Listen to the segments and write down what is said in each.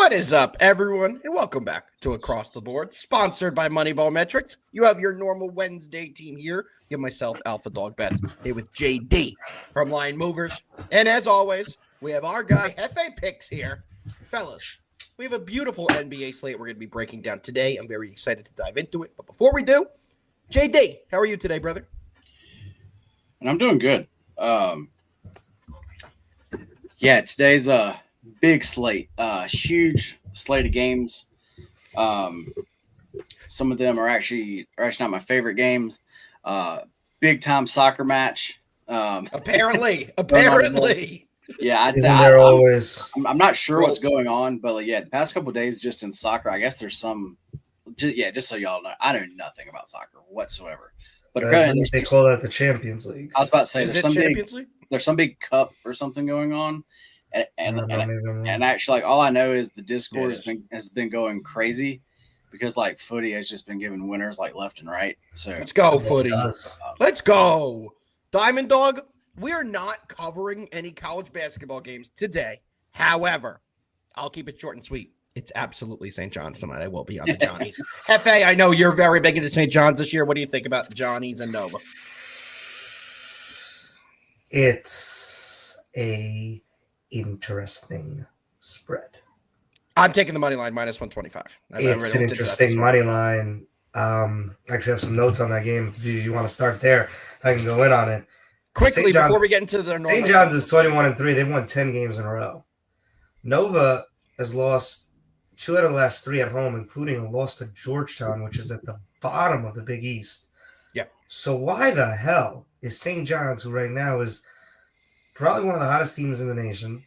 What is up, everyone, and welcome back to Across the Board, sponsored by MoneyBall Metrics. You have your normal Wednesday team here. You have myself, Alpha Dog Bets, here with JD from Line Movers. And as always, we have our guy, Hefe Picks here. Fellas, we have a beautiful NBA slate we're going to be breaking down today. I'm very excited to dive into it. But before we do, JD, how are you today, brother? And I'm doing good. Today's a big slate, huge slate of games. Some of them are actually not my favorite games. Big time soccer match. Apparently. Yeah, Isn't there always? I'm not sure what's going on, but the past couple of days just in soccer, I guess there's some. Just so y'all know, I know nothing about soccer whatsoever. But apparently they call that the Champions League. I was about to say there's some big cup or something going on, and actually, all I know is the Discord has been going crazy because footy has just been giving winners left and right. So let's go footy. Let's go, Diamond Dog. We are not covering any college basketball games today. However, I'll keep it short and sweet. It's absolutely St. John's tonight. I will be on the Johnnies. Hefe, I know you're very big into St. John's this year. What do you think about Johnnies and Nova? It's a interesting spread. I'm taking the money line minus 125. It's an interesting money line. I actually have some notes on that game. Do you want to start there? I can go in on it. Quickly, before we get into their normal. St. John's is 21-3. They've won 10 games in a row. Nova has lost 2 out of the last 3 at home, including a loss to Georgetown, which is at the bottom of the Big East. Yeah. So why the hell is St. John's, who right now is probably one of the hottest teams in the nation,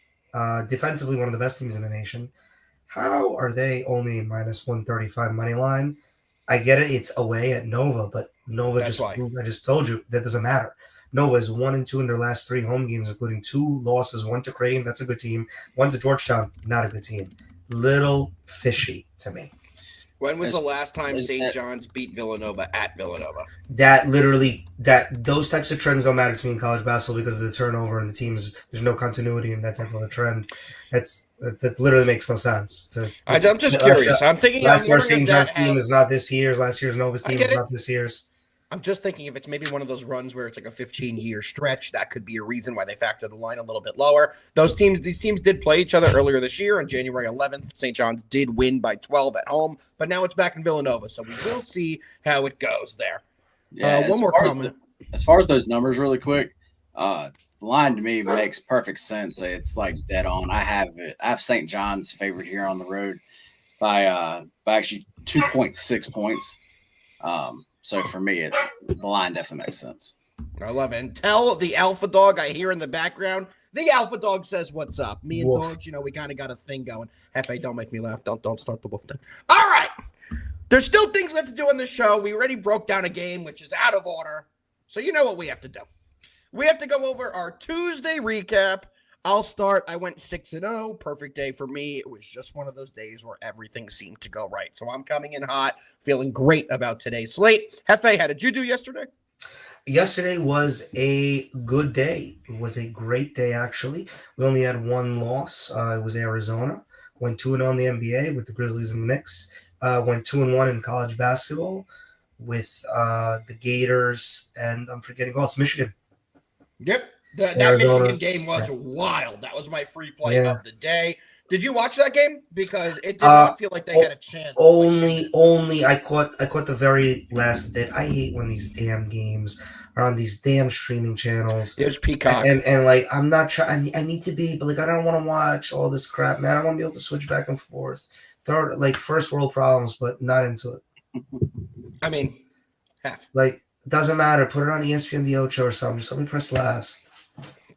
defensively one of the best teams in the nation, how are they only minus 135 money line? I get it, it's away at Nova, but Nova I just told you that doesn't matter. Nova is 1-2 in their last 3 home games, including 2 losses, 1 to Creighton, that's a good team, 1 to Georgetown, not a good team. Little fishy to me. When was the last time St. John's beat Villanova at Villanova? Those types of trends don't matter to me in college basketball because of the turnover and the teams. There's no continuity in that type of a trend. That literally makes no sense. I'm just curious. I'm thinking last year's St. John's team is not this year's. Last year's Nova's team is not this year's. I'm just thinking if it's maybe one of those runs where it's like a 15-year stretch, that could be a reason why they factor the line a little bit lower. These teams did play each other earlier this year on January 11th. St. John's did win by 12 at home, but now it's back in Villanova, so we will see how it goes there. Yeah, one more comment. As far as those numbers really quick, the line to me makes perfect sense. It's dead on. I have St. John's favored here on the road by actually 2.6 points. So for me, the line definitely makes sense. I love it. And tell the Alpha Dog I hear in the background. The Alpha Dog says, "What's up?" Me and Woof. Dogs, we kind of got a thing going. Hefe, don't make me laugh. Don't start the woof thing. All right. There's still things we have to do on this show. We already broke down a game, which is out of order. So you know what we have to do. We have to go over our Tuesday recap. I'll start. I went 6-0. Perfect day for me. It was just one of those days where everything seemed to go right. So I'm coming in hot, feeling great about today's slate. Hefe, how did you do yesterday? Yesterday was a good day. It was a great day, actually. We only had 1 loss. It was Arizona. Went 2-0 in the NBA with the Grizzlies and the Knicks. Went 2-1 in college basketball with the Gators. And I'm forgetting, it's Michigan. Yep. That Michigan game was wild. That was my free play of the day. Did you watch that game? Because it did not feel like they had a chance. Only I caught the very last bit. I hate when these damn games are on these damn streaming channels. It was Peacock. And I'm not trying. I need to be, but I don't want to watch all this crap, man. I want to be able to switch back and forth. First world problems, but not into it. I mean, half. Doesn't matter. Put it on ESPN The Ocho or something. Just let me press last.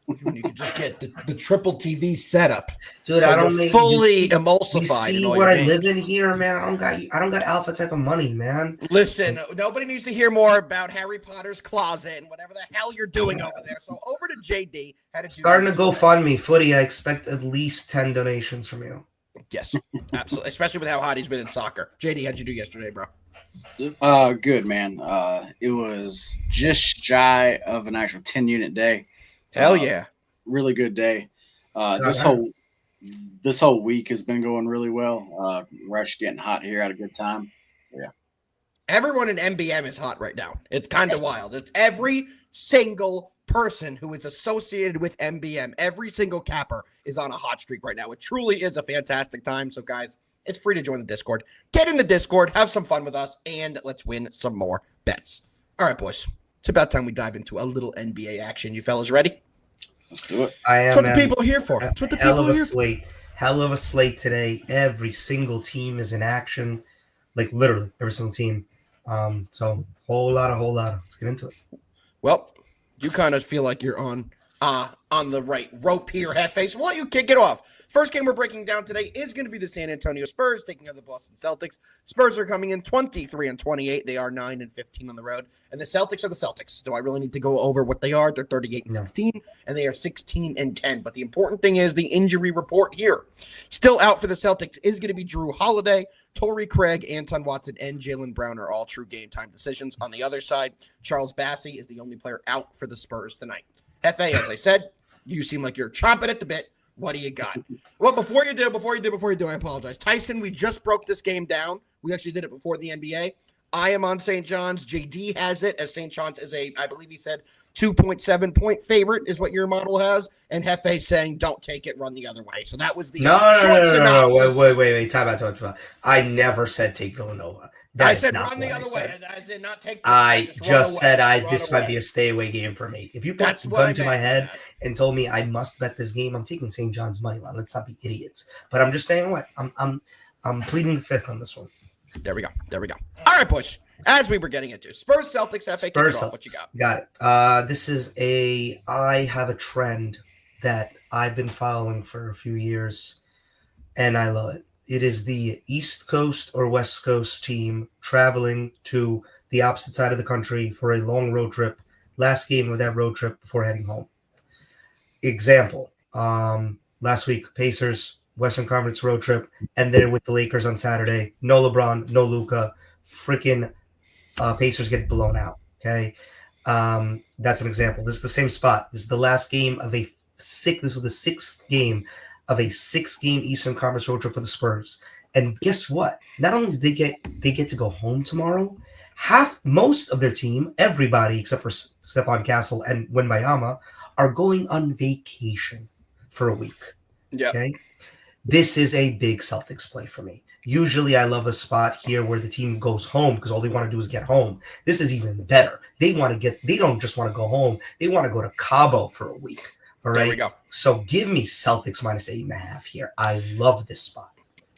You can just get the triple TV setup, dude. So I don't fully emulsified. You see what I live in here, man. I don't got alpha type of money, man. Listen, nobody needs to hear more about Harry Potter's closet and whatever the hell you're doing over there. So over to JD. Starting to GoFundMe footy. I expect at least 10 donations from you. Yes, absolutely. Especially with how hot he's been in soccer. JD, how'd you do yesterday, bro? Good, man. It was just shy of an actual 10-unit day. Hell yeah. Really good day. This whole this whole week has been going really well. We're actually getting hot here at a good time. Yeah. Everyone in MBM is hot right now. It's kind of wild. It's every single person who is associated with MBM. Every single capper is on a hot streak right now. It truly is a fantastic time. So, guys, it's free to join the Discord. Get in the Discord, have some fun with us, and let's win some more bets. All right, boys. It's about time we dive into a little NBA action. You fellas ready? Let's do it. That's what the people are here for. That's what the people are here for. Hell of a slate today. Every single team is in action. Like, literally, every single team. So, whole lot. Let's get into it. Well, you kind of feel like you're on the right rope here, Hefe. So we'll let you kick it off. First game we're breaking down today is going to be the San Antonio Spurs taking on the Boston Celtics. Spurs are coming in 23-28. They are 9-15 on the road. And the Celtics are the Celtics. Do I really need to go over what they are? They're 38-16, and they are 16-10. But the important thing is the injury report here. Still out for the Celtics is going to be Drew Holiday, Torrey Craig, Anton Watson, and Jaylen Brown are all true game time decisions. On the other side, Charles Bassey is the only player out for the Spurs tonight. Hefe, as I said, you seem like you're chomping at the bit. What do you got? Well, before you do, I apologize. Tyson, we just broke this game down. We actually did it before the NBA. I am on St. John's. JD has it as St. John's is I believe he said 2.7 point favorite is what your model has. And Hefe saying don't take it, run the other way. So that was the No. Wait. Time out. I never said take Villanova. I said run the other way. I did not take. I just said this might be a stay away game for me. If you put a gun to my head and told me I must bet this game, I'm taking St. John's money line. Let's not be idiots. But I'm just saying what I'm pleading the fifth on this one. There we go. All right, boys. As we were getting into Spurs Celtics, FA Spurs Celtics. What you got? Got it. I have a trend that I've been following for a few years, and I love it. It is the East Coast or West Coast team traveling to the opposite side of the country for a long road trip. Last game of that road trip before heading home. Example, last week, Pacers, Western Conference road trip, and they're with the Lakers on Saturday. No LeBron, no Luka. Freaking Pacers get blown out, okay? That's an example. This is the same spot. This is the last game of this is the sixth game of a 6-game Eastern Conference road trip for the Spurs. And guess what? Not only do they get to go home tomorrow, most of their team, everybody except for Stephon Castle and Wembanyama, are going on vacation for a week. Yeah. Okay. This is a big Celtics play for me. Usually I love a spot here where the team goes home because all they want to do is get home. This is even better. They don't just want to go home. They want to go to Cabo for a week. All right. There we go. So give me Celtics minus 8.5 here. I love this spot.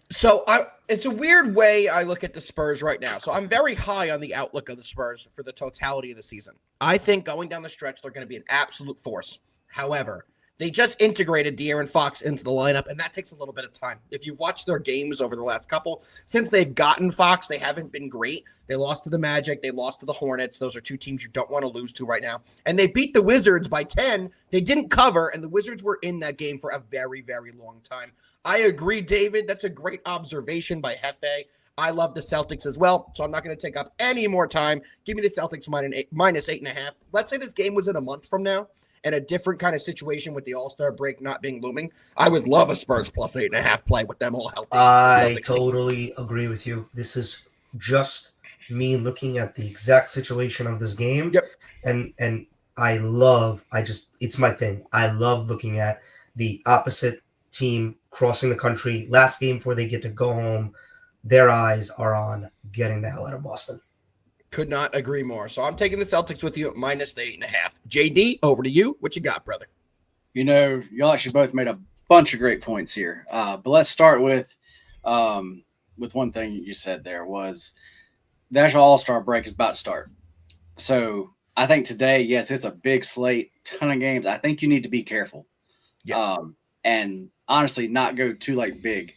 So it's a weird way I look at the Spurs right now. So I'm very high on the outlook of the Spurs for the totality of the season. I think going down the stretch, they're going to be an absolute force. However, they just integrated De'Aaron Fox into the lineup, and that takes a little bit of time. If you watch their games over the last couple, since they've gotten Fox, they haven't been great. They lost to the Magic. They lost to the Hornets. Those are two teams you don't want to lose to right now. And they beat the Wizards by 10. They didn't cover, and the Wizards were in that game for a very, very long time. I agree, David. That's a great observation by Hefe. I love the Celtics as well, so I'm not going to take up any more time. Give me the Celtics minus 8.5. Let's say this game was in a month from now, and a different kind of situation with the All-Star break not being looming, I would love a Spurs plus 8.5 play with them all healthy. I totally agree with you. This is just me looking at the exact situation of this game. Yep. And it's my thing. I love looking at the opposite team crossing the country. Last game before they get to go home, their eyes are on getting the hell out of Boston. Could not agree more. So I'm taking the Celtics with you at minus the 8.5. JD, over to you. What you got, brother? Y'all actually both made a bunch of great points here. But let's start with one thing you said there was the actual All-Star break is about to start. So I think today, yes, it's a big slate, ton of games. I think you need to be careful. Yeah. And honestly, not go too big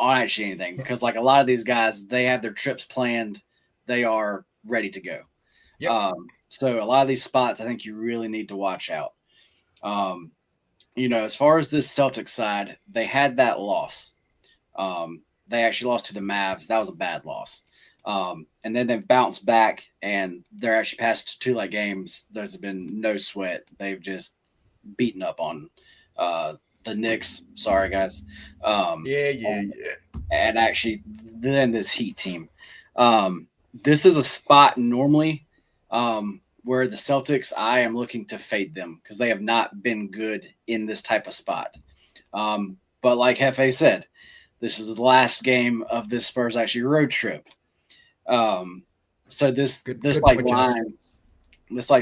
on actually anything because a lot of these guys, they have their trips planned. They are ready to go. Yep. So a lot of these spots, I think you really need to watch out. As far as this Celtics side, they had that loss. They actually lost to the Mavs. That was a bad loss. And then they've bounced back, and they're actually past 2 games. There's been no sweat. They've just beaten up on the Knicks. Sorry, guys. Yeah. And actually, then this Heat team. This is a spot normally where the Celtics, I am looking to fade them because they have not been good in this type of spot. But like Hefe said, this is the last game of this Spurs actually road trip. So this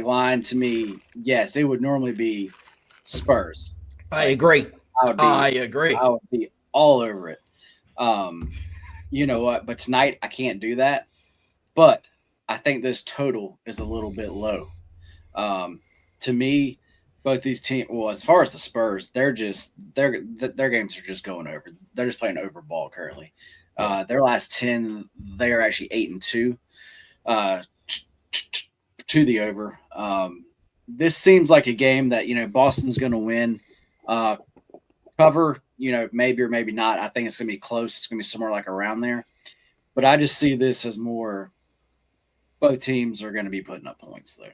line to me, yes, it would normally be Spurs. I agree. I agree. I would be all over it. You know what? But tonight I can't do that. But I think this total is a little bit low. To me, both these teams. Well, as far as the Spurs, their games are just going over. They're just playing over ball currently. Their last 10, they are actually 8-2 to the over. This seems like a game that Boston's going to win. Cover, maybe or maybe not. I think it's going to be close. It's going to be somewhere like around there. But I just see this as more. Both teams are going to be putting up points there.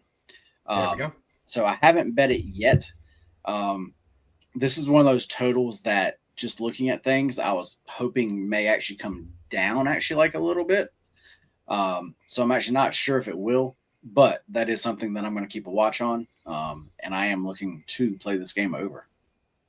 There we go. So I haven't bet it yet. This is one of those totals that just looking at things, I was hoping may actually come down like a little bit. So I'm actually not sure if it will, but that is something that I'm going to keep a watch on. And I am looking to play this game over.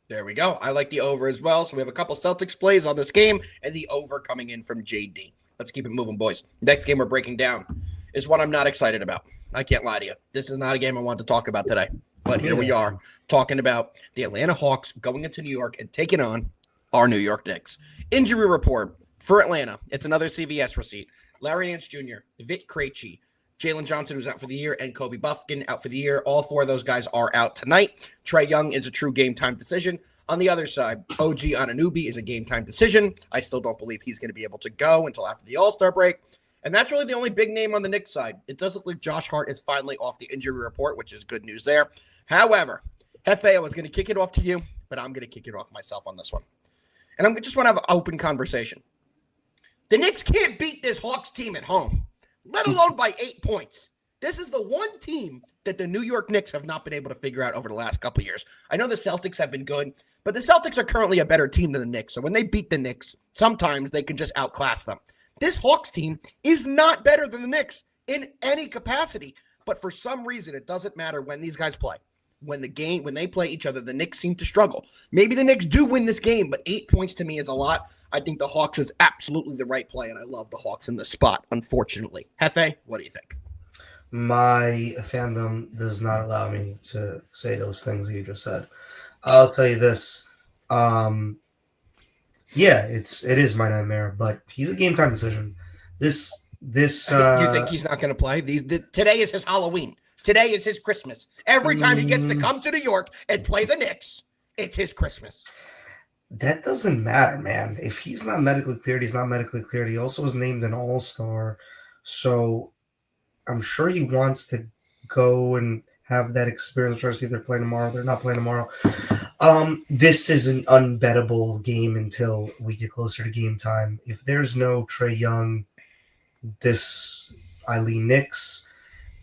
There we go. I like the over as well. So we have a couple Celtics plays on this game and the over coming in from JD. Let's keep it moving, boys. Next game we're breaking down is one I'm not excited about. I can't lie to you. This is not a game I want to talk about today. But here we are talking about the Atlanta Hawks going into New York and taking on our New York Knicks. Injury report for Atlanta. It's another CVS receipt. Larry Nance Jr., Vic Krejci, Jalen Johnson, who's out for the year, and Kobe Buffkin out for the year. All four of those guys are out tonight. Trae Young is a true game-time decision. On the other side, OG Anunoby is a game-time decision. I still don't believe he's going to be able to go until after the All-Star break. And that's really the only big name on the Knicks side. It does look like Josh Hart is finally off the injury report, which is good news there. However, Hefe, I was going to kick it off to you, but I'm going to kick it off myself on this one. And I just want to have an open conversation. The Knicks can't beat this Hawks team at home, let alone by 8 points. This is the one team that the New York Knicks have not been able to figure out over the last couple of years. I know the Celtics have been good, but the Celtics are currently a better team than the Knicks. So when they beat the Knicks, sometimes they can just outclass them. This Hawks team is not better than the Knicks in any capacity. But for some reason, it doesn't matter when these guys play. When they play each other, the Knicks seem to struggle. Maybe the Knicks do win this game, but 8 points to me is a lot. I think the Hawks is absolutely the right play, and I love the Hawks in this spot, unfortunately. Hefe, what do you think? My fandom does not allow me to say those things you just said. I'll tell you this. Yeah, it is my nightmare, but he's a game time decision. This you think he's not going to play? Today is his Halloween. Today is his Christmas. Every time he gets to come to New York and play the Knicks, it's his Christmas. That doesn't matter, man. If he's not medically cleared, he's not medically cleared. He also was named an all-star. So I'm sure he wants to go and have that experience. Try to see if they're playing tomorrow. They're not playing tomorrow. This is an unbettable game until we get closer to game time. If there's no Trae Young, I lean Knicks.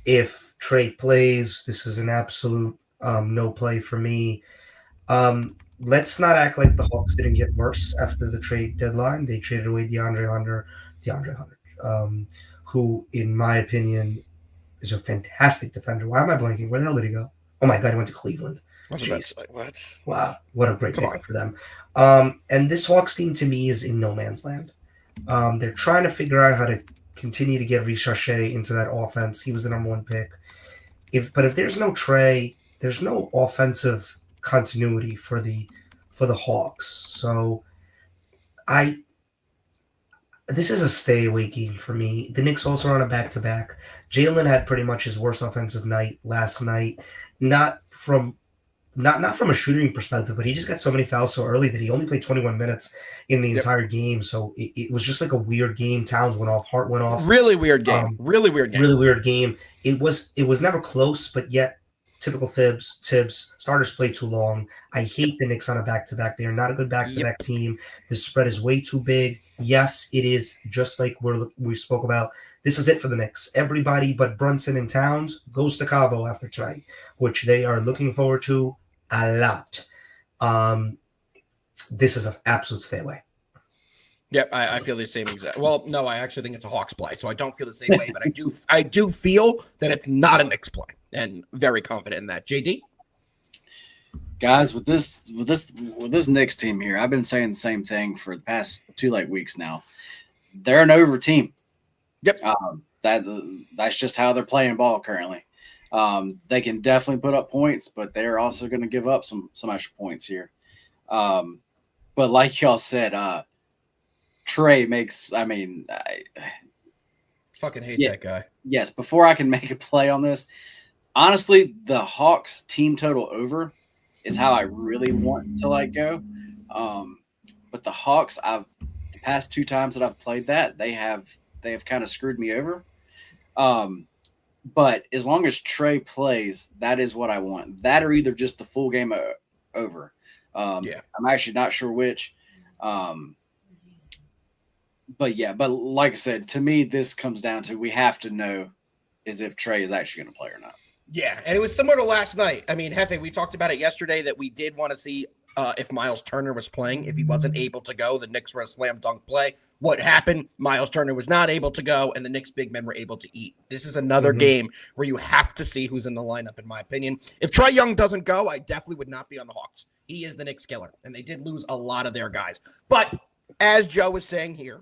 If Trae plays, this is an absolute no play for me. Let's not act like the Hawks didn't get worse after the trade deadline. They traded away DeAndre Hunter, who, in my opinion, is a fantastic defender. Why am I blanking? Where the hell did he go? Oh my God, he went to Cleveland. Jeez. What? Wow, what a great pick for them. And this Hawks team, to me, is in no man's land. They're trying to figure out how to continue to get Richarche into that offense. He was the number one pick. But if there's no Trae, there's no offensive continuity for the Hawks. So this is a stay away game for me. The Knicks also are on a back-to-back. Jalen had pretty much his worst offensive night last night. Not from a shooting perspective, but he just got so many fouls so early that he only played 21 minutes in the entire game. So it was just like a weird game. Towns went off, Hart went off. Really weird game. Really weird game. It was never close, but yet typical Tibbs, starters play too long. I hate the Knicks on a back-to-back. They are not a good back-to-back team. The spread is way too big. Yes, it is, just like we spoke about. This is it for the Knicks. Everybody but Brunson and Towns goes to Cabo after tonight, which they are looking forward to a lot. this is an absolute stay away. Yep, I feel the same exact. Well, no, I actually think it's a Hawks play, so I don't feel the same way. But I do feel that it's not a Knicks play, and very confident in that. JD, guys, with this Knicks team here, I've been saying the same thing for the past 2 weeks now. They're an over team. Yep, that's just how they're playing ball currently. They can definitely put up points, but they're also going to give up some extra points here. But like y'all said, Trey makes. I fucking hate that guy. Yes, before I can make a play on this, honestly, the Hawks team total over is how I really want to go. But the Hawks, the past 2 times that I've played that, they have kind of screwed me over. But as long as Trey plays, that is what I want. That or either just the full game over. I'm actually not sure which. But like I said, to me, this comes down to we have to know is if Trey is actually going to play or not. Yeah, and it was similar to last night. I mean, Hefe, we talked about it yesterday that we did want to see if Miles Turner was playing. If he wasn't able to go, the Knicks were a slam dunk play. What happened? Miles Turner was not able to go, and the Knicks big men were able to eat. This is another game where you have to see who's in the lineup, in my opinion. If Trae Young doesn't go, I definitely would not be on the Hawks. He is the Knicks killer, and they did lose a lot of their guys. But as Joe was saying here,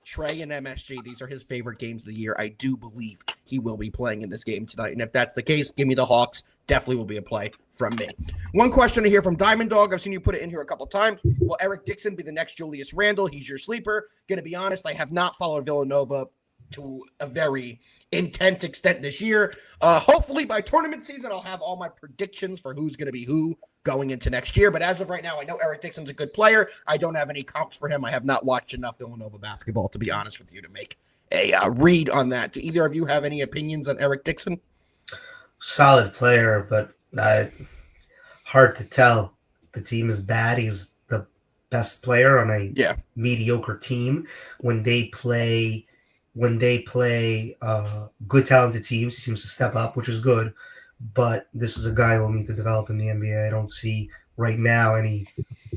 Trey and MSG, these are his favorite games of the year. I do believe he will be playing in this game tonight. And if that's the case, give me the Hawks. Definitely will be a play from me. One question to hear from Diamond Dog. I've seen you put it in here a couple times. Will Eric Dixon be the next Julius Randle? He's your sleeper. Going to be honest, I have not followed Villanova to a very intense extent this year. Hopefully by tournament season, I'll have all my predictions for who's going to be who going into next year. But as of right now, I know Eric Dixon's a good player. I don't have any comps for him. I have not watched enough Villanova basketball, to be honest with you, to make a read on that. Do either of you have any opinions on Eric Dixon? Solid player, but hard to tell. The team is bad. He's the best player on a mediocre team. When they play good, talented teams, he seems to step up, which is good. But this is a guy who will need to develop in the NBA. I don't see right now I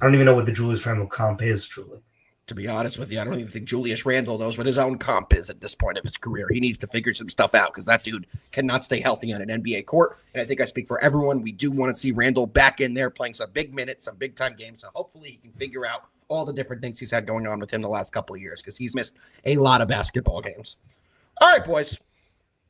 don't even know what the Julius Randle comp is, truly. To be honest with you, I don't even think Julius Randle knows what his own comp is at this point of his career. He needs to figure some stuff out because that dude cannot stay healthy on an NBA court. And I think I speak for everyone. We do want to see Randle back in there playing some big minutes, some big-time games. So hopefully he can figure out all the different things he's had going on with him the last couple of years because he's missed a lot of basketball games. All right, boys.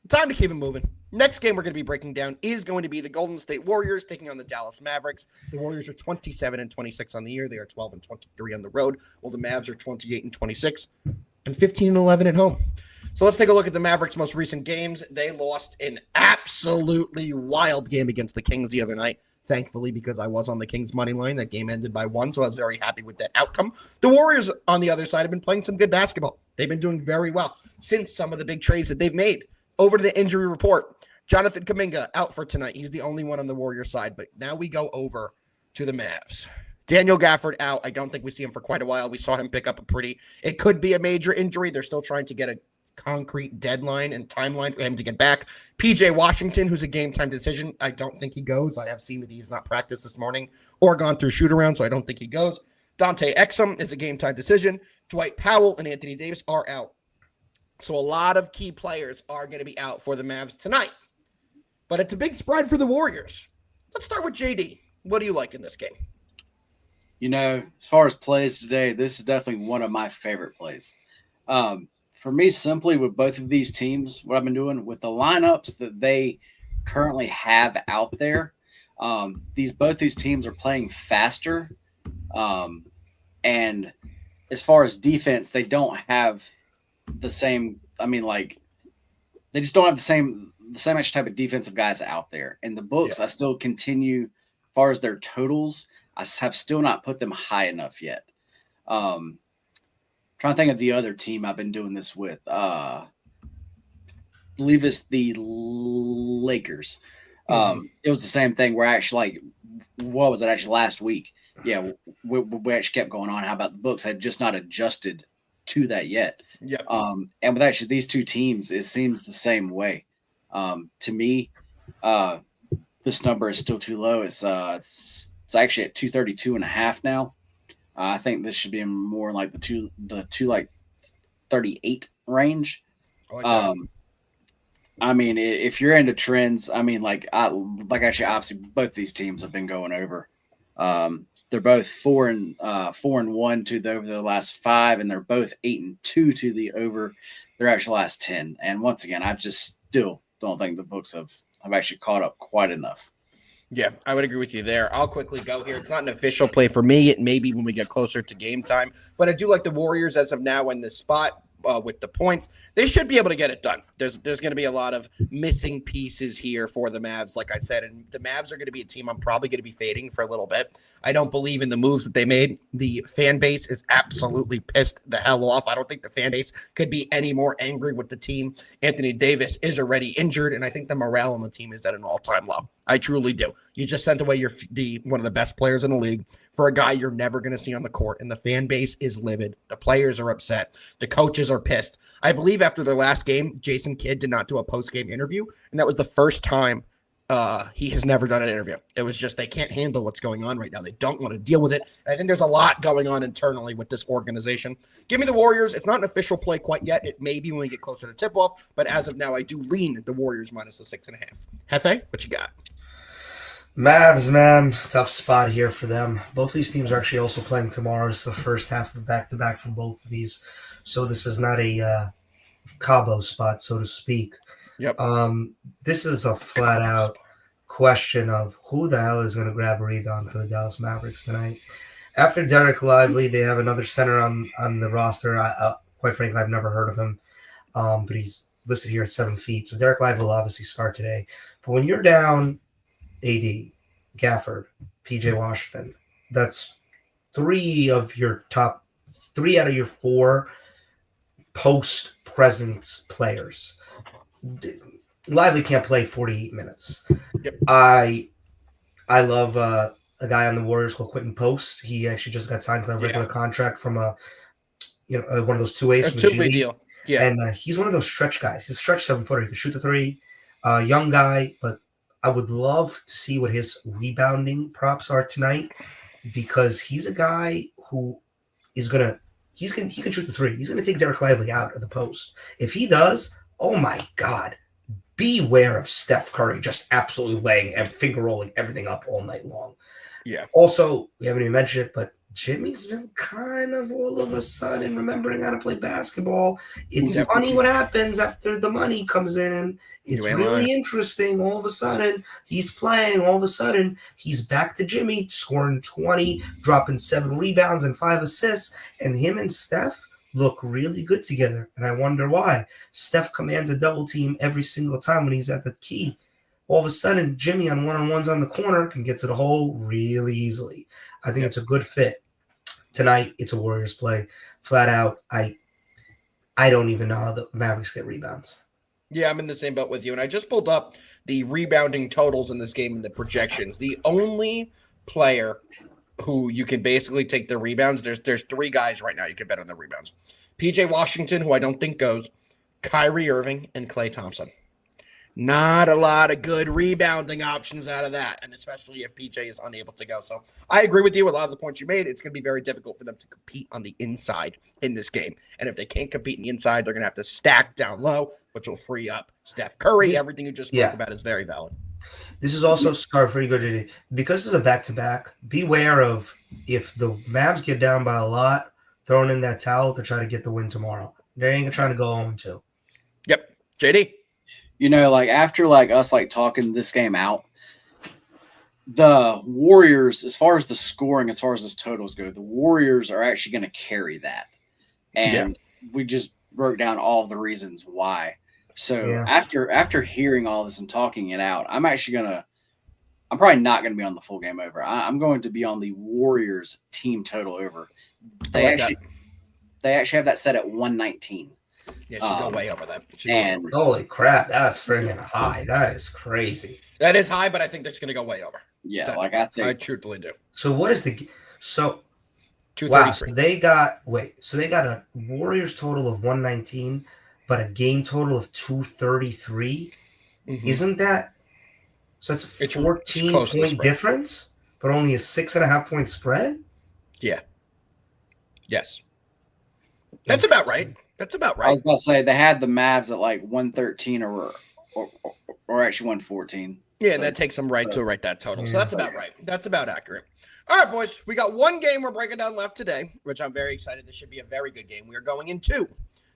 Time to keep it moving. Next game we're going to be breaking down is going to be the Golden State Warriors taking on the Dallas Mavericks. The Warriors are 27-26 on the year. They are 12-23 on the road, while the Mavs are 28-26 and 15-11 at home. So let's take a look at the Mavericks' most recent games. They lost an absolutely wild game against the Kings the other night. Thankfully, because I was on the Kings' money line, that game ended by 1, so I was very happy with that outcome. The Warriors, on the other side, have been playing some good basketball. They've been doing very well since some of the big trades that they've made. Over to the injury report. Jonathan Kuminga out for tonight. He's the only one on the Warriors side, but now we go over to the Mavs. Daniel Gafford out. I don't think we see him for quite a while. We saw him pick up it could be a major injury. They're still trying to get a concrete deadline and timeline for him to get back. PJ Washington, who's a game time decision. I don't think he goes. I have seen that he's not practiced this morning or gone through shoot around, so I don't think he goes. Dante Exum is a game time decision. Dwight Powell and Anthony Davis are out. So a lot of key players are going to be out for the Mavs tonight. But it's a big spread for the Warriors. Let's start with JD. What do you like in this game? As far as plays today, this is definitely one of my favorite plays. For me, simply with both of these teams, what I've been doing with the lineups that they currently have out there, both these teams are playing faster. And as far as defense, they don't have the same. They just don't have the same much type of defensive guys out there. In the books, I still continue, as far as their totals, I have still not put them high enough yet. Trying to think of the other team I've been doing this with. Believe it's the Lakers. It was the same thing where actually, what was it actually last week? Yeah, we actually kept going on. How about the books had just not adjusted to that yet? Yeah. And with actually these two teams, it seems the same way. To me, this number is still too low. It's actually at 232.5 now. I think this should be more in like the two like 38 range. I like that. I mean, if you're into trends, I mean, actually, obviously, both these teams have been going over. They're both 4-1 to the over the last 5, and they're both 8-2 to the over their actual last 10. And once again, I just still don't think the books have actually caught up quite enough. Yeah, I would agree with you there. I'll quickly go here. It's not an official play for me. It may be when we get closer to game time, but I do like the Warriors as of now in this spot. With the points, they should be able to get it done. There's going to be a lot of missing pieces here for the Mavs, like I said, and the Mavs are going to be a team I'm probably going to be fading for a little bit. I don't believe in the moves that they made. The fan base is absolutely pissed the hell off. I don't think the fan base could be any more angry with the team. Anthony Davis is already injured, and I think the morale on the team is at an all-time low. I truly do. You just sent away one of the best players in the league for a guy you're never going to see on the court, and the fan base is livid. The players are upset. The coaches are pissed. I believe after their last game, Jason Kidd did not do a post-game interview, and that was the first time he has never done an interview. It was just they can't handle what's going on right now. They don't want to deal with it. I think there's a lot going on internally with this organization. Give me the Warriors. It's not an official play quite yet. It may be when we get closer to tip-off, but as of now, I do lean the Warriors minus the 6.5. Hefe, what you got? Mavs, man, tough spot here for them. Both these teams are actually also playing tomorrow. It's the first half of the back-to-back for both of these, so this is not a Cabo spot, so to speak. Yep. This is a flat-out question of who the hell is going to grab a rebound for the Dallas Mavericks tonight. After Derek Lively, they have another center on the roster. Quite frankly, I've never heard of him, but he's listed here at 7 feet. So Derek Lively will obviously start today. But when you're down AD, Gafford, PJ Washington, that's 3 out of your 4 post-presence players. Lively can't play 48 minutes. Yep. I love a guy on the Warriors called Quentin Post. He actually just got signed to a regular contract from one of those 2As from the G League. Deal. Yeah. And he's one of those stretch guys. He's a stretch 7-footer. He can shoot the 3. Young guy, but I would love to see what his rebounding props are tonight, because he's a guy who is he can shoot the 3. He's gonna take Derek Lively out of the post. If he does, oh my God, beware of Steph Curry just absolutely laying and finger rolling everything up all night long. Yeah. Also, we haven't even mentioned it, but Jimmy's been kind of all of a sudden remembering how to play basketball. It's funny what happens after the money comes in. It's really interesting. All of a sudden, he's playing. All of a sudden, he's back to Jimmy, scoring 20, dropping 7 rebounds and 5 assists. And him and Steph look really good together. And I wonder why. Steph commands a double team every single time when he's at the key. All of a sudden, Jimmy on one-on-ones on the corner can get to the hole really easily. I think it's a good fit. Tonight, it's a Warriors play. Flat out, I don't even know how the Mavericks get rebounds. Yeah, I'm in the same boat with you. And I just pulled up the rebounding totals in this game and the projections. The only player who you can basically take the rebounds, there's 3 guys right now you can bet on the rebounds. PJ Washington, who I don't think goes, Kyrie Irving, and Klay Thompson. Not a lot of good rebounding options out of that, and especially if PJ is unable to go. So I agree with you with a lot of the points you made. It's going to be very difficult for them to compete on the inside in this game. And if they can't compete in the inside, they're going to have to stack down low, which will free up Steph Curry. Everything you just spoke about is very valid. This is also pretty good. Because it's a back-to-back, beware of if the Mavs get down by a lot, throwing in that towel to try to get the win tomorrow. They ain't trying to go 0-2. Yep. JD? After us talking this game out, the Warriors, as far as the scoring, as far as the totals go, the Warriors are actually going to carry that. And we just broke down all the reasons why. So after hearing all this and talking it out, I'm probably not going to be on the full game over. I'm going to be on the Warriors team total over. They actually have that set at 119. Yeah, should go way over that. And holy crap, that's freaking high. That is crazy. That is high, but I think that's going to go way over. Yeah, I truthfully do. So what is the 233? Wow, so they got a Warriors total of 119, but a game total of 233. Mm-hmm. Isn't that so? It's a 14-point difference, but only a 6.5-point spread. Yeah. Yes. That's about right. That's about I was right. about to say they had the Mavs at like 113 or actually 114. Yeah, So, and that takes them right to right that total. So Yeah. that's about right. That's about accurate. All right, boys. We got one game we're breaking down left today, which I'm very excited. This should be a very good game. We are going into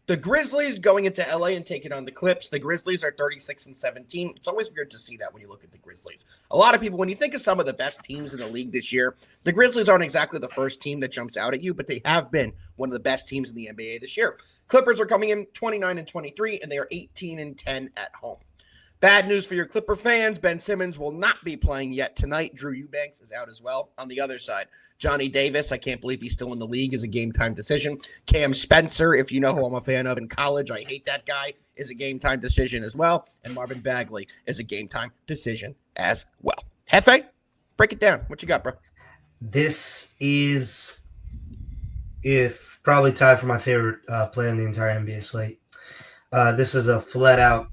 the Grizzlies going into LA and taking on the Clips. The Grizzlies are 36-17. It's always weird to see that when you look at the Grizzlies. A lot of people, when you think of some of the best teams in the league this year, the Grizzlies aren't exactly the first team that jumps out at you, but they have been one of the best teams in the NBA this year. Clippers are coming in 29-23, and they are 18-10 at home. Bad news for your Clipper fans. Ben Simmons will not be playing yet tonight. Drew Eubanks is out as well. On the other side, Johnny Davis, I can't believe he's still in the league, is a game-time decision. Cam Spencer, if you know who I'm a fan of in college, I hate that guy, is a game-time decision as well. And Marvin Bagley is a game-time decision as well. Hefe, break it down. What you got, bro? This is probably tied for my favorite play in the entire NBA slate. This is a flat-out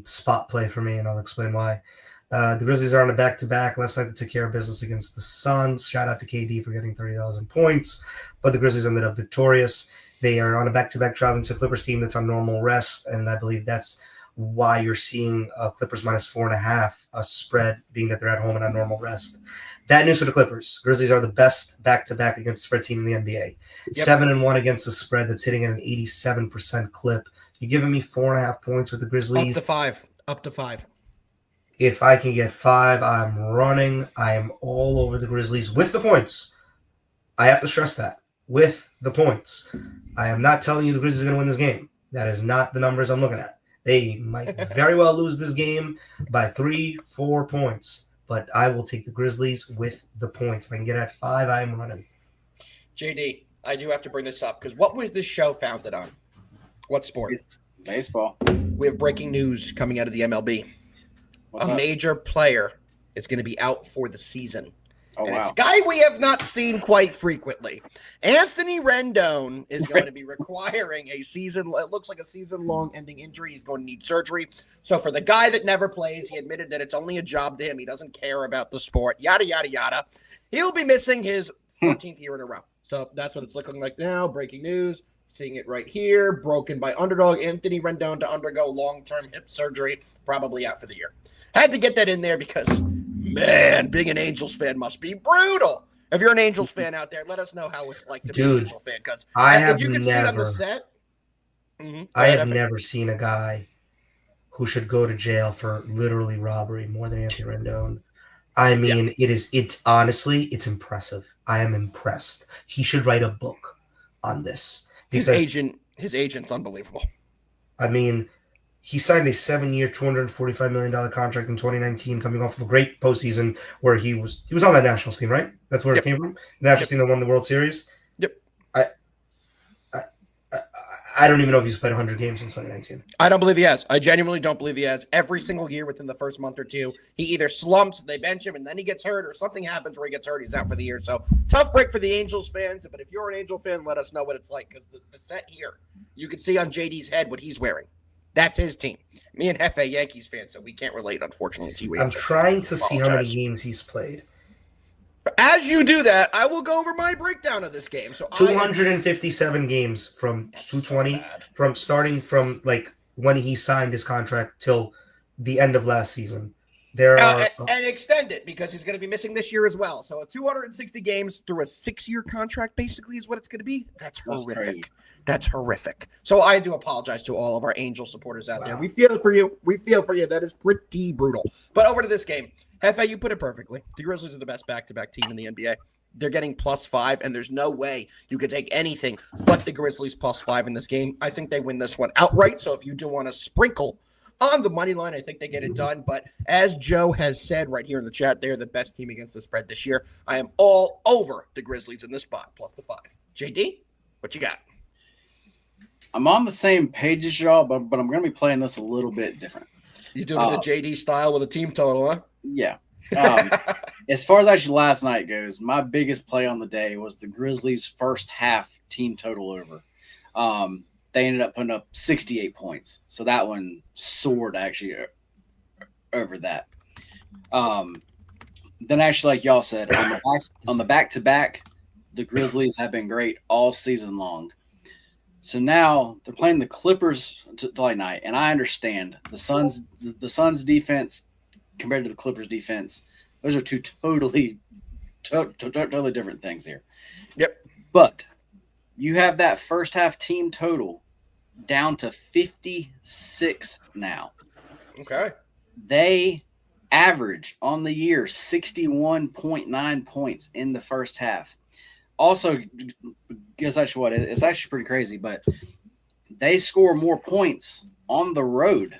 spot play for me, and I'll explain why. The Grizzlies are on a back-to-back. Last night they took care of business against the Suns. Shout out to KD for getting 30,000 points, but the Grizzlies ended up victorious. They are on a back-to-back traveling to a Clippers team that's on normal rest, and I believe that's why you're seeing Clippers minus 4.5, a spread being that they're at home and on normal rest. Bad news for the Clippers. Grizzlies are the best back-to-back against the spread team in the NBA. Yep. 7-1 against the spread that's hitting at an 87% clip. You're giving me 4.5 points with the Grizzlies. Up to five. If I can get 5, I'm running. I am all over the Grizzlies with the points. I have to stress that. With the points. I am not telling you the Grizzlies are going to win this game. That is not the numbers I'm looking at. They might very well lose this game by 3-4 points. But I will take the Grizzlies with the points. If I can get at 5, I am running. JD, I do have to bring this up because what was this show founded on? What sport? Baseball. We have breaking news coming out of the MLB. What's a up? major player is going to be out for the season. Oh, and wow. it's a guy we have not seen quite frequently. Anthony Rendon is going to be requiring it looks like a season-long ending injury. He's going to need surgery. So for the guy that never plays, he admitted that it's only a job to him. He doesn't care about the sport, yada, yada, yada. He'll be missing his 14th year in a row. So that's what it's looking like now. Breaking news. Seeing it right here. Broken by underdog. Anthony Rendon to undergo long-term hip surgery. Probably out for the year. Had to get that in there because, man, being an Angels fan must be brutal. If you're an Angels fan out there, let us know how it's like to be an Angels fan. Because you can see on the set. I have never seen a guy who should go to jail for literally robbery more than Anthony Rendon. I mean, it's honestly, it's impressive. I am impressed. He should write a book on this. His agent's unbelievable. I mean, he signed a 7-year, $245 million contract in 2019, coming off of a great postseason where he was on that Nationals team, right? That's where it came from. The Nationals team that won the World Series. Yep. I don't even know if he's played 100 games since 2019. I don't believe he has. I genuinely don't believe he has. Every single year within the first month or two, he either slumps, they bench him, and then he gets hurt, or something happens where he gets hurt, he's out for the year. So, tough break for the Angels fans. But if you're an Angel fan, let us know what it's like. Because the set here, you can see on JD's head what he's wearing. That's his team. Me and Hefe Yankees fans, so we can't relate, unfortunately. I'm trying to see how many games he's played. As you do that, I will go over my breakdown of this game. So 257 games from 220, from starting from like when he signed his contract till the end of last season. There are and extend it because he's going to be missing this year as well. So 260 games through a 6-year contract basically is what it's going to be. That's horrific. Crazy. That's horrific. So I do apologize to all of our Angel supporters out there. We feel for you. That is pretty brutal. But over to this game. Hefe, you put it perfectly. The Grizzlies are the best back-to-back team in the NBA. They're getting +5, and there's no way you could take anything but the Grizzlies +5 in this game. I think they win this one outright. So if you do want to sprinkle on the money line, I think they get it done. But as Joe has said right here in the chat, they're the best team against the spread this year. I am all over the Grizzlies in this spot, +5. JD, what you got? I'm on the same page as y'all, but I'm going to be playing this a little bit different. You doing the JD style with a team total, huh? Yeah. As far as actually last night goes, my biggest play on the day was the Grizzlies' first half team total over. They ended up putting up 68 points. So that one soared actually over that. Then actually, like y'all said, on the back-to-back, the Grizzlies have been great all season long. So now they're playing the Clippers tonight, and I understand the Suns defense compared to the Clippers defense. Those are two totally different things here. Yep. But you have that first half team total down to 56 now. Okay. They average on the year 61.9 points in the first half. Also, guess actually what it's actually pretty crazy, but they score more points on the road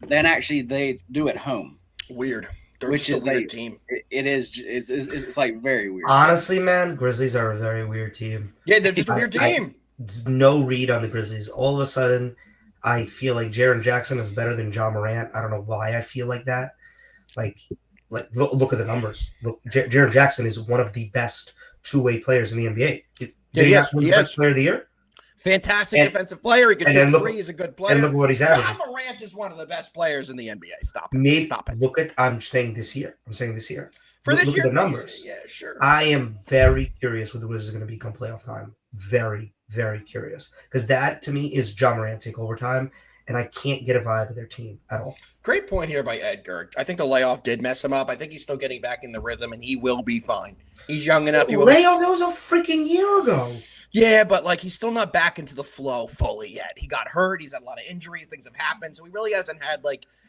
than actually they do at home. Weird. They're which just is a weird team. It's like very weird. Honestly, man, Grizzlies are a very weird team. Yeah, they're just a weird team. No read on the Grizzlies. All of a sudden, I feel like Jaren Jackson is better than John Morant. I don't know why I feel like that. Like look at the numbers. Look, Jaren Jackson is one of the best two-way players in the NBA. Did he not win Defensive Player of the Year? Fantastic defensive player. He can shoot three. He's a good player. And look what he's averaging. John Morant is one of the best players in the NBA. Stop it. Stop it. I'm saying this year. For this year. Look at the numbers. Yeah, sure. I am very curious what the Wizards are going to be come playoff time. Very, very curious. Because that, to me, is John Morant take overtime, and I can't get a vibe of their team at all. Great point here by Edgar. I think the layoff did mess him up. I think he's still getting back in the rhythm, and he will be fine. He's young enough. Layoff? That was a freaking year ago. Yeah, but he's still not back into the flow fully yet. He got hurt. He's had a lot of injuries. Things have happened. So he really hasn't had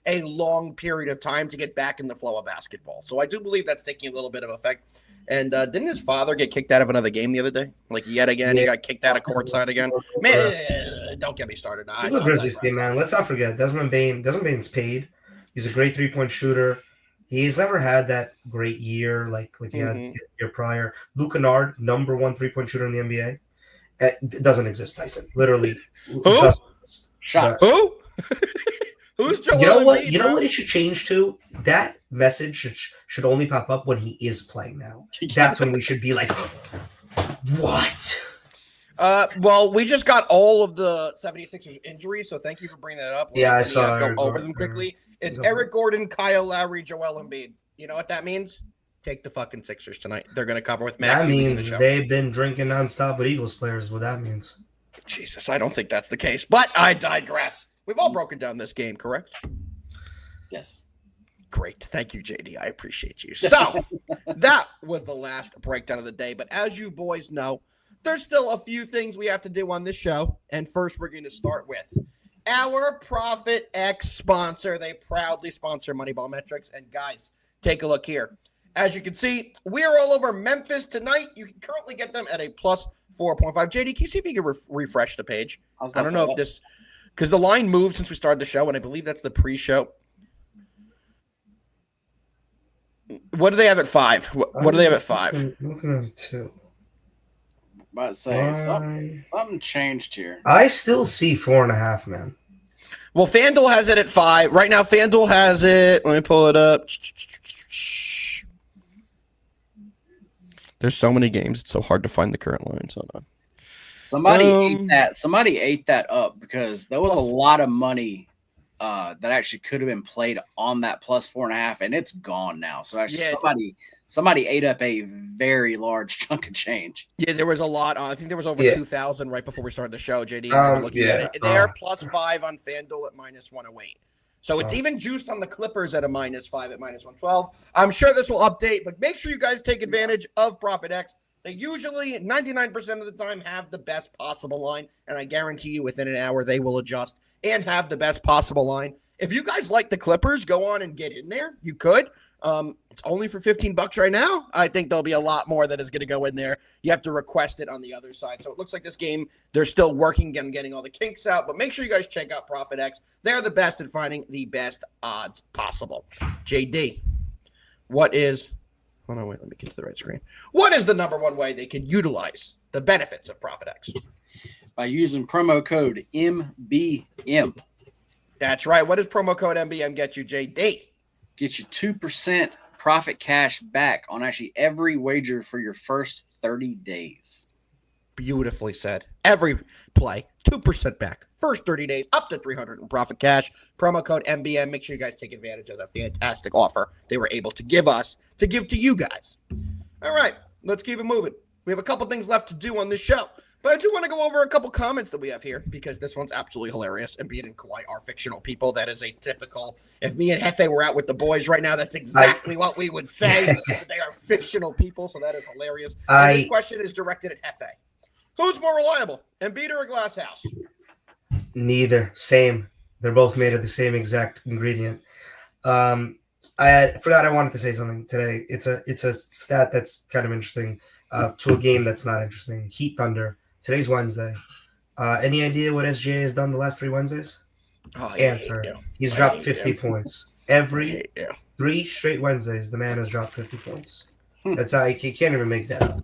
a long period of time to get back in the flow of basketball. So I do believe that's taking a little bit of effect. And didn't his father get kicked out of another game the other day? Yet again, he got kicked out of courtside again. Man, don't get me started. Look at Grizzlies team, man. Let's not forget Desmond Bane. Desmond Bane's paid. He's a great three-point shooter. He's never had that great year like he had the year prior. Luke Kennard, number one three-point shooter in the NBA. It doesn't exist, Tyson. Literally. Who? Shot. Who? Who's Joel? You know what? Embiid, you know what it should change to? That message should only pop up when he is playing now. That's when we should be like, what? Well, we just got all of the 76ers injuries, so thank you for bringing that up. I saw go over them quickly. It's Eric Gordon, Kyle Lowry, Joel Embiid. You know what that means? Take the fucking Sixers tonight. They're going to cover with Max. That means they've been drinking nonstop with Eagles players is what that means. Jesus, I don't think that's the case, but I digress. We've all broken down this game, correct? Yes. Great. Thank you, JD. I appreciate you. So that was the last breakdown of the day. But as you boys know, there's still a few things we have to do on this show. And first, we're going to start with our Profit X sponsor. They proudly sponsor Moneyball Metrics. And guys, take a look here. As you can see, we're all over Memphis tonight. You can currently get them at a plus 4.5. JD, can you see if you can refresh the page? I don't know if this, because the line moved since we started the show, and I believe that's the pre-show. What do they have at 5? What do they have at 5? I'm looking at it too. About to say something changed here. I still see 4.5, man. Well, FanDuel has it at 5 right now. FanDuel has it. Let me pull it up. There's so many games; it's so hard to find the current lines. Hold on. Somebody ate that up because there was a lot of money that actually could have been played on that plus 4.5, and it's gone now. So actually, somebody ate up a very large chunk of change. Yeah, there was a lot. I think there was over 2,000 right before we started the show. JD, looking at it. They're plus 5 on FanDuel at minus 108. So it's even juiced on the Clippers at a minus 5 at minus 112. I'm sure this will update, but make sure you guys take advantage of Profit X. They usually, 99% of the time, have the best possible line, and I guarantee you within an hour they will adjust and have the best possible line. If you guys like the Clippers, go on and get in there. You could. It's only for $15 right now. I think there'll be a lot more that is going to go in there. You have to request it on the other side. So it looks like this game, they're still working on getting all the kinks out, but make sure you guys check out Profit X. They're the best at finding the best odds possible. JD, hold on, wait, let me get to the right screen. What is the number one way they can utilize the benefits of Profit X? By using promo code MBM. That's right. What does promo code MBM get you, JD? Get you 2% profit cash back on actually every wager for your first 30 days. Beautifully said. Every play, 2% back. First 30 days, up to $300 in profit cash. Promo code MBM. Make sure you guys take advantage of that fantastic offer they were able to give us, to give to you guys. All right, let's keep it moving. We have a couple things left to do on this show. But I do want to go over a couple comments that we have here because this one's absolutely hilarious. And Beat and Kawhi are fictional people. That is a typical. If me and Hefe were out with the boys right now, that's exactly what we would say. They are fictional people, so that is hilarious. And this question is directed at Hefe. Who's more reliable, Embiid or a glass house? Neither. Same. They're both made of the same exact ingredient. I forgot I wanted to say something today. It's a stat that's kind of interesting to a game that's not interesting. Heat Thunder. Today's Wednesday. Any idea what SGA has done the last 3 Wednesdays? Answer. He's dropped 50 points. Every 3 straight Wednesdays, the man has dropped 50 points. That's how you can't even make that up.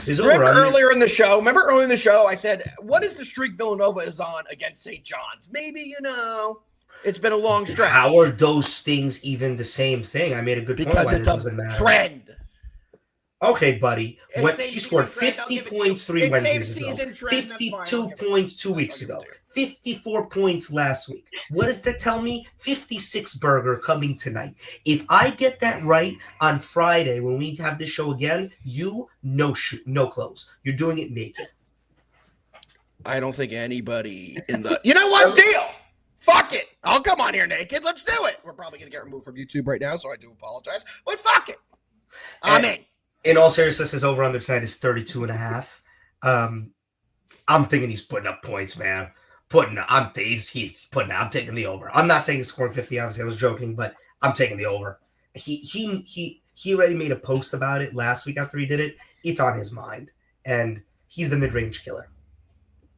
Remember earlier in the show, I said, what is the streak Villanova is on against St. John's? Maybe, it's been a long stretch. How are those things even the same thing? I made a good point. Because it's a trend. Okay, buddy. When he scored 50 points 3 Wednesdays ago, 52 points 2 weeks ago, 54 points last week. What does that tell me? 56 burger coming tonight. If I get that right on Friday when we have this show again, no clothes. You're doing it naked. I don't think anybody in the... You know what? Deal! Fuck it. I'll come on here naked. Let's do it. We're probably going to get removed from YouTube right now, so I do apologize. But fuck it. I'm in. In all seriousness, his over-under tonight is 32.5. I'm thinking he's putting up points, man. He's putting. I'm taking the over. I'm not saying he's scoring 50. Obviously, I was joking, but I'm taking the over. He already made a post about it last week after he did it. It's on his mind, and he's the mid-range killer.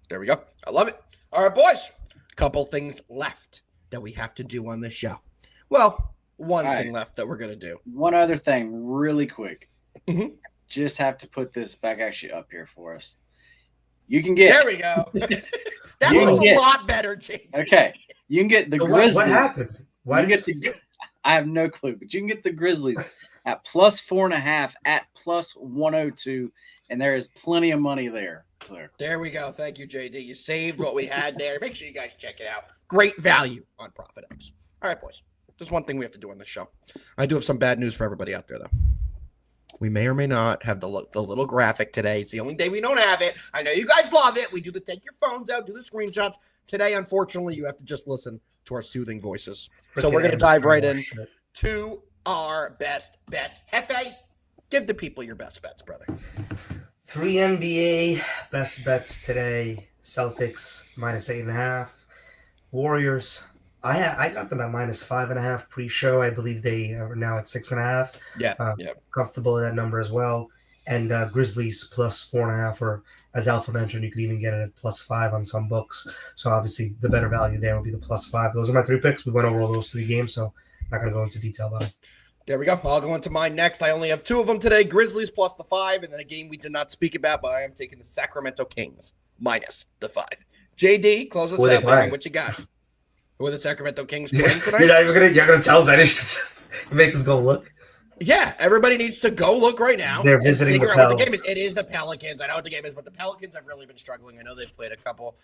There we go. I love it. All right, boys. Couple things left that we have to do on this show. Well, one thing left that we're gonna do. One other thing, really quick. Mm-hmm. Just have to put this back actually up here for us. You can get. There we go. That was a lot better, James. Okay, you can get the Grizzlies. What happened? I have no clue, but you can get the Grizzlies at +4.5 at +102, and there is plenty of money there. So there we go. Thank you, JD. You saved what we had there. Make sure you guys check it out. Great value on ProfitX. All right, boys. There's one thing we have to do on the show. I do have some bad news for everybody out there, though. We may or may not have the little graphic today. It's the only day we don't have it. I know you guys love it. We do the take your phones out, do the screenshots. Today, unfortunately, you have to just listen to our soothing voices. So we're going to dive right in to our best bets. Hefe, give the people your best bets, brother. 3 NBA best bets today. Celtics -8.5. Warriors. I got them at -5.5 pre-show. I believe they are now at 6.5. Yeah, comfortable with that number as well. And Grizzlies +4.5, or as Alpha mentioned, you could even get it at +5 on some books. So obviously, the better value there would be the +5. Those are my 3 picks. We went over all those 3 games, so I'm not going to go into detail about it. There we go. I'll go into mine next. I only have 2 of them today. Grizzlies +5, and then a game we did not speak about, but I am taking the Sacramento Kings -5. JD, close us out, man. What you got? Who are the Sacramento Kings playing tonight? You're gonna tell us that? Make us go look. Yeah, everybody needs to go look right now. They're visiting the Pelicans. The game is. It is the Pelicans. I know what the game is, but the Pelicans have really been struggling. I know they've played a couple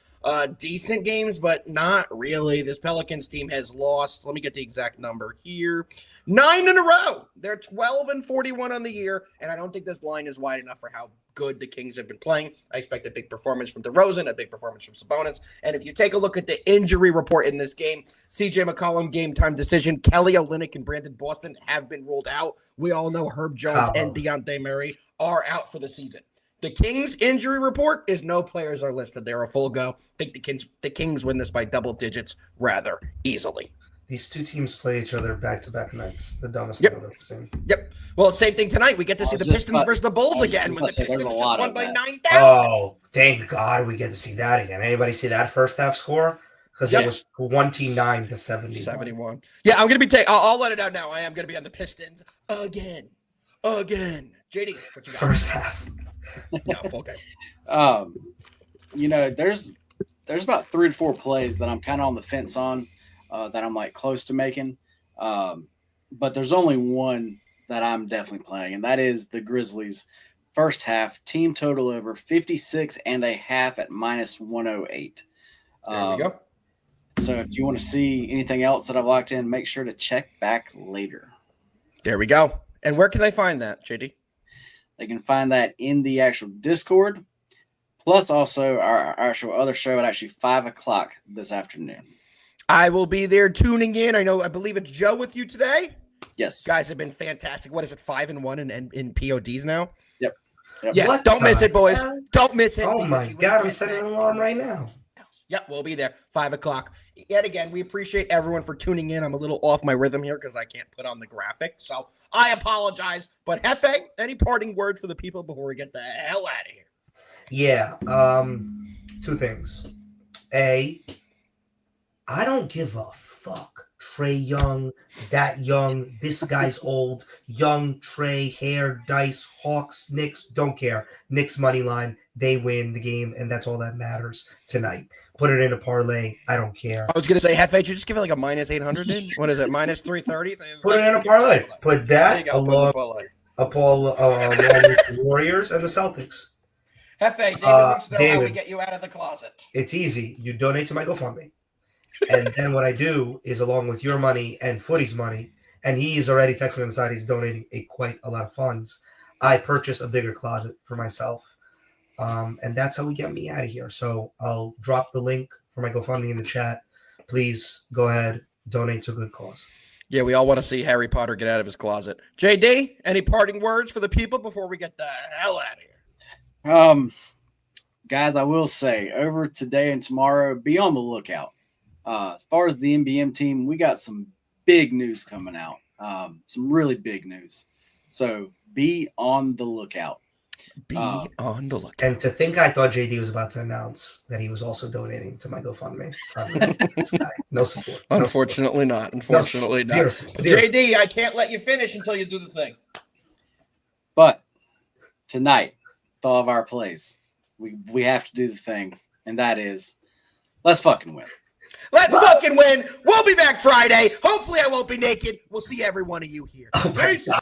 decent games, but not really. This Pelicans team has lost. Let me get the exact number here. 9 in a row. They're 12-41 on the year, and I don't think this line is wide enough for how good the Kings have been playing. I expect a big performance from DeRozan, a big performance from Sabonis. And if you take a look at the injury report in this game, CJ McCollum game time decision, Kelly Olynyk and Brandon Boston have been ruled out. We all know Herb Jones and Dejounte Murray are out for the season. The Kings injury report is no players are listed. They're a full go. I think the Kings win this by double digits rather easily. These 2 teams play each other back-to-back nights. The dumbest thing I've ever seen. Yep. Well, same thing tonight. We get to see the Pistons versus the Bulls again when the Pistons just won by 9,000. Oh, thank God we get to see that again. Anybody see that first half score? Because it was 29-71. Yeah, I'm going to be I'll let it out now. I am going to be on the Pistons again. JD, what you got? First half. No, full game. There's about 3 to 4 plays that I'm kind of on the fence on. That I'm like close to making. But there's only one that I'm definitely playing, and that is the Grizzlies first half team total over 56.5 at -108. There we go. So if you want to see anything else that I've locked in, make sure to check back later. There we go. And where can they find that, JD? They can find that in the actual Discord. Plus, also our actual other show at actually 5 o'clock this afternoon. I will be there tuning in. I believe it's Joe with you today. Yes. Guys have been fantastic. What is it, 5-1 in PODs now? Yep. Yeah, What don't miss the it, boys. hell? Don't miss it. Oh because my you will God, I'm get setting that. an alarm right now. Yep, we'll be there, 5 o'clock. Yet again, we appreciate everyone for tuning in. I'm a little off my rhythm here because I can't put on the graphic, so I apologize. But Hefe, any parting words for the people before we get the hell out of here? Yeah, 2 things. A, I don't give a fuck. Trey Young, that young, this guy's old, young Trey, hair, dice, Hawks, Knicks, don't care. Knicks money line, they win the game, and that's all that matters tonight. Put it in a parlay, I don't care. I was going to say, Hefe, you just give it like a minus 800 in? What is it, minus 330? Put it in a parlay. Put There you that go, along, along with the Warriors and the Celtics. Hefe, David wants to know how we David. get you out of the closet. It's easy. You donate to my GoFundMe. And then what I do is, along with your money and Footy's money, and he is already texting on the side, he's donating quite a lot of funds. I purchase a bigger closet for myself. And that's how we get me out of here. So I'll drop the link for my GoFundMe in the chat. Please go ahead, donate to a good cause. Yeah, we all want to see Harry Potter get out of his closet. JD, any parting words for the people before we get the hell out of here? Guys, I will say, over today and tomorrow, be on the lookout. As far as the NBM team, we got some big news coming out. Some really big news. So be on the lookout. Be on the lookout. And to think I thought JD was about to announce that he was also donating to my GoFundMe. No support. Unfortunately not. Unfortunately not. Zero. JD, I can't let you finish until you do the thing. But tonight, with all of our plays, we have to do the thing, and that is, let's fucking win. Let's fucking win. We'll be back Friday. Hopefully I won't be naked. We'll see every one of you here. Oh my God.